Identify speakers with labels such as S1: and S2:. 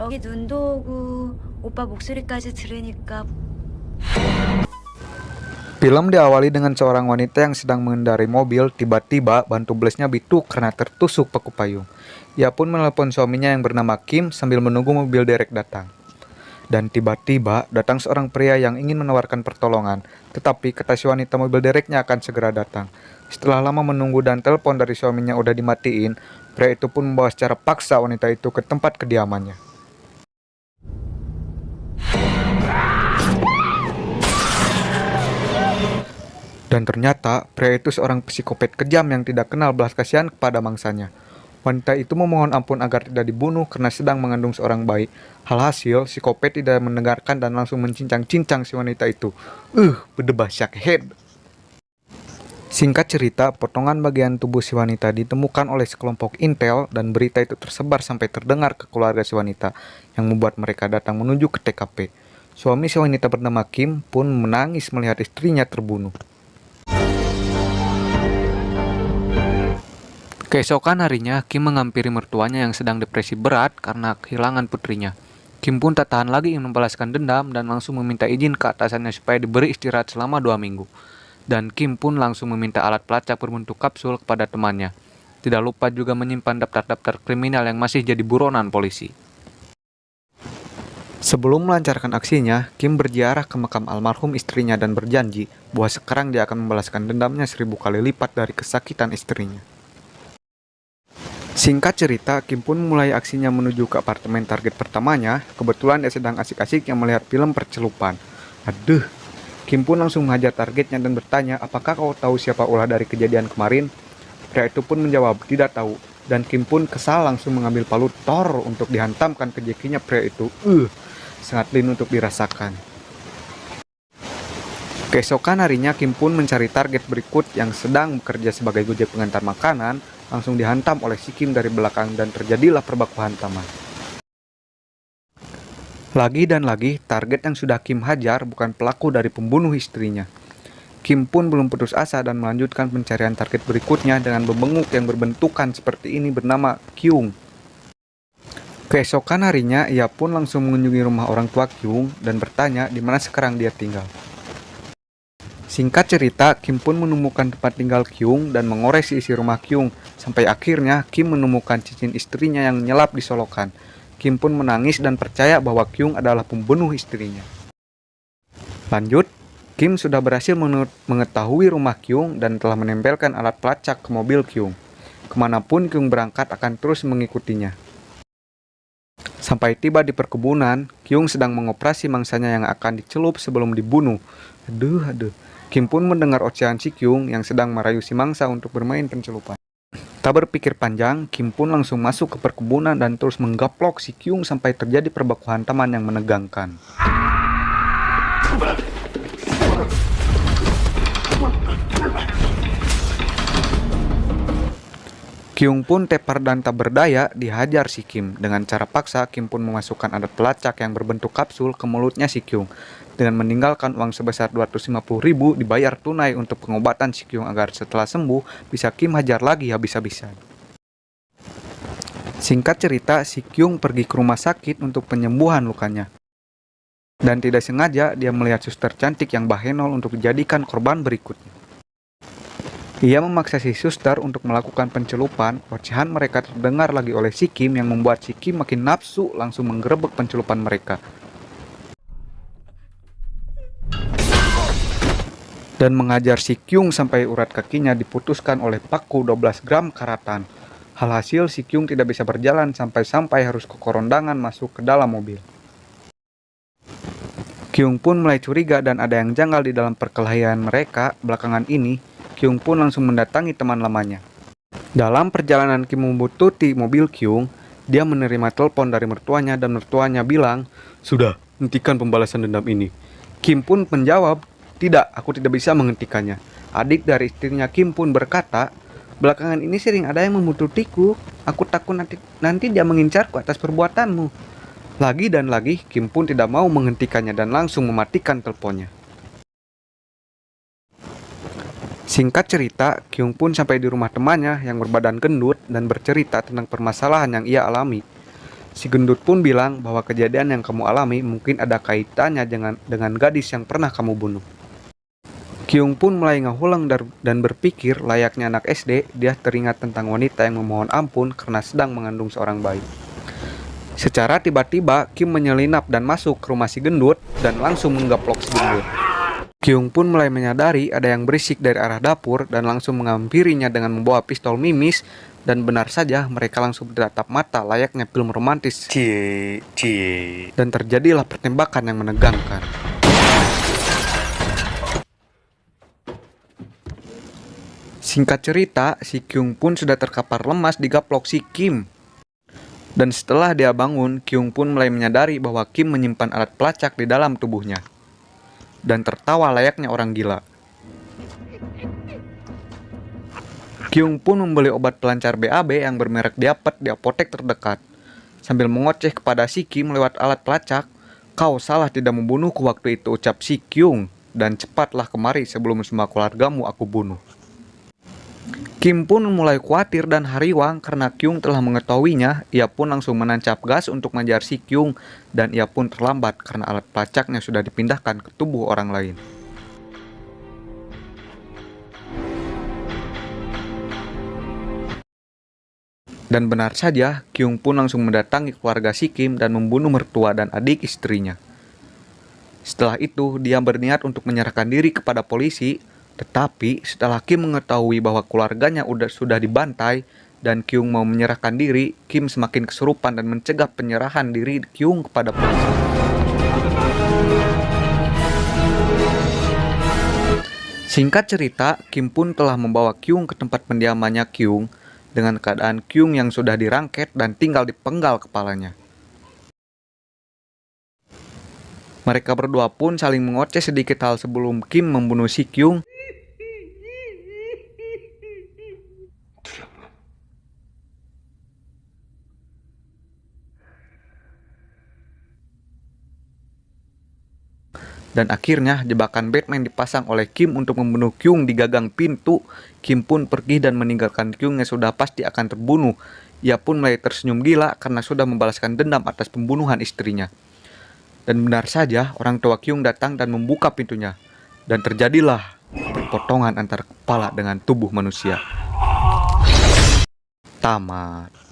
S1: 여기 눈도 오고 오빠 목소리까지 들으니까
S2: Film diawali dengan seorang wanita yang sedang mengendarai mobil, tiba-tiba bantu blesnya bituk karena tertusuk paku payung. Ia pun menelepon suaminya yang bernama Kim sambil menunggu mobil derek datang. Dan tiba-tiba datang seorang pria yang ingin menawarkan pertolongan, tetapi kata si wanita mobil dereknya akan segera datang. Setelah lama menunggu dan telepon dari suaminya udah dimatiin, pria itu pun membawa secara paksa wanita itu ke tempat kediamannya. Dan ternyata pria itu seorang psikopat kejam yang tidak kenal belas kasihan kepada mangsanya. Wanita itu memohon ampun agar tidak dibunuh karena sedang mengandung seorang bayi. Halhasil, psikopat tidak mendengarkan dan langsung mencincang-cincang si wanita itu. Bedebah syakhead. Singkat cerita, potongan bagian tubuh si wanita ditemukan oleh sekelompok intel dan berita itu tersebar sampai terdengar ke keluarga si wanita yang membuat mereka datang menuju ke TKP. Suami si wanita bernama Kim pun menangis melihat istrinya terbunuh. Keesokan harinya, Kim menghampiri mertuanya yang sedang depresi berat karena kehilangan putrinya. Kim pun tak tahan lagi ingin membalaskan dendam dan langsung meminta izin ke atasannya supaya diberi istirahat selama 2 minggu. Dan Kim pun langsung meminta alat pelacak berbentuk kapsul kepada temannya. Tidak lupa juga menyimpan daftar-daftar kriminal yang masih jadi buronan polisi. Sebelum melancarkan aksinya, Kim berziarah ke makam almarhum istrinya dan berjanji bahwa sekarang dia akan membalaskan dendamnya 1000 kali lipat dari kesakitan istrinya. Singkat cerita, Kim pun mulai aksinya menuju ke apartemen target pertamanya. Kebetulan dia sedang asik-asiknya melihat film percelupan. Kim pun langsung menghajar targetnya dan bertanya, apakah kau tahu siapa ulah dari kejadian kemarin? Pria itu pun menjawab, tidak tahu. Dan Kim pun kesal langsung mengambil palu Thor untuk dihantamkan ke jakinya pria itu. Sangat linu untuk dirasakan. Keesokan harinya, Kim pun mencari target berikut yang sedang bekerja sebagai gojek pengantar makanan. Langsung dihantam oleh si Kim dari belakang dan terjadilah perbaku hantaman. Lagi dan lagi, target yang sudah Kim hajar bukan pelaku dari pembunuh istrinya. Kim pun belum putus asa dan melanjutkan pencarian target berikutnya dengan bebenguk yang berbentukan seperti ini bernama Kyung. Keesokan harinya, ia pun langsung mengunjungi rumah orang tua Kyung dan bertanya di mana sekarang dia tinggal. Singkat cerita, Kim pun menemukan tempat tinggal Kyung dan mengores isi rumah Kyung. Sampai akhirnya, Kim menemukan cincin istrinya yang nyelap di solokan. Kim pun menangis dan percaya bahwa Kyung adalah pembunuh istrinya. Lanjut, Kim sudah berhasil mengetahui rumah Kyung dan telah menempelkan alat pelacak ke mobil Kyung. Kemanapun Kyung berangkat akan terus mengikutinya. Sampai tiba di perkebunan, Kyung sedang mengoperasi mangsanya yang akan dicelup sebelum dibunuh. Kim pun mendengar ocehan si Kyung yang sedang merayu si mangsa untuk bermain pencelupan. Tak berpikir panjang, Kim pun langsung masuk ke perkebunan dan terus menggaplok si Kyung sampai terjadi perbaku hantaman yang menegangkan. Kyung pun tepar dan tak berdaya dihajar si Kim. Dengan cara paksa, Kim pun memasukkan alat pelacak yang berbentuk kapsul ke mulutnya si Kyung. Dengan meninggalkan uang sebesar 250.000 dibayar tunai untuk pengobatan si Kyung agar setelah sembuh bisa Kim hajar lagi habis-habisan. Singkat cerita, si Kyung pergi ke rumah sakit untuk penyembuhan lukanya. Dan tidak sengaja dia melihat suster cantik yang bahenol untuk dijadikan korban berikutnya. Ia memaksa si suster untuk melakukan pencelupan. Ocehan mereka terdengar lagi oleh si Kim yang membuat si Kim makin nafsu langsung menggerebek pencelupan mereka. Dan mengajar si Kyung sampai urat kakinya diputuskan oleh paku 12 gram karatan. Halhasil si Kyung tidak bisa berjalan sampai harus ke korondangan masuk ke dalam mobil. Kyung pun mulai curiga dan ada yang janggal di dalam perkelahian mereka. Belakangan ini, Kyung pun langsung mendatangi teman lamanya. Dalam perjalanan Kim membuntuti mobil Kyung, dia menerima telepon dari mertuanya dan mertuanya bilang, "Sudah, hentikan pembalasan dendam ini." Kim pun menjawab, "Tidak, aku tidak bisa menghentikannya." Adik dari istrinya Kim pun berkata, "Belakangan ini sering ada yang membuntutiku. Aku takut nanti dia mengincarku atas perbuatanmu." Lagi dan lagi, Kim pun tidak mau menghentikannya dan langsung mematikan teleponnya. Singkat cerita, Kyung pun sampai di rumah temannya yang berbadan gendut dan bercerita tentang permasalahan yang ia alami. Si gendut pun bilang bahwa kejadian yang kamu alami mungkin ada kaitannya dengan gadis yang pernah kamu bunuh. Kyung pun mulai ngahulang dan berpikir layaknya anak SD, dia teringat tentang wanita yang memohon ampun karena sedang mengandung seorang bayi. Secara tiba-tiba, Kim menyelinap dan masuk ke rumah si gendut dan langsung menggaplok si gendut. Kyung pun mulai menyadari ada yang berisik dari arah dapur dan langsung menghampirinya dengan membawa pistol mimis, dan benar saja mereka langsung bertatap mata layaknya film romantis. Dan terjadilah pertembakan yang menegangkan. Singkat cerita, si Kyung pun sudah terkapar lemas di gaplok si Kim. Dan setelah dia bangun, Kyung pun mulai menyadari bahwa Kim menyimpan alat pelacak di dalam tubuhnya. Dan tertawa layaknya orang gila. Kyung pun membeli obat pelancar BAB yang bermerek Diapet di apotek terdekat. Sambil mengoceh kepada si Kim lewat alat pelacak, "Kau salah tidak membunuhku waktu itu," ucap si Kyung. "Dan cepatlah kemari sebelum semua keluargamu aku bunuh." Kim pun mulai khawatir dan hariwang karena Kyung telah mengetahuinya. Ia pun langsung menancap gas untuk mengejar si Kyung, dan ia pun terlambat karena alat pelacaknya sudah dipindahkan ke tubuh orang lain. Dan benar saja, Kyung pun langsung mendatangi keluarga si Kim dan membunuh mertua dan adik istrinya. Setelah itu, dia berniat untuk menyerahkan diri kepada polisi, tetapi setelah Kim mengetahui bahwa keluarganya sudah dibantai dan Kyung mau menyerahkan diri, Kim semakin kesurupan dan mencegah penyerahan diri Kyung kepada polisi. Singkat cerita, Kim pun telah membawa Kyung ke tempat pendiamannya Kyung, dengan keadaan Kyung yang sudah dirangket dan tinggal dipenggal kepalanya. Mereka berdua pun saling mengoceh sedikit hal sebelum Kim membunuh si Kyung. Dan akhirnya jebakan Batman dipasang oleh Kim untuk membunuh Kyung di gagang pintu. Kim pun pergi dan meninggalkan Kyung yang sudah pasti akan terbunuh. Ia pun mulai tersenyum gila karena sudah membalaskan dendam atas pembunuhan istrinya. Dan benar saja orang tua Kyung datang dan membuka pintunya. Dan terjadilah perpotongan antara kepala dengan tubuh manusia. Tamat.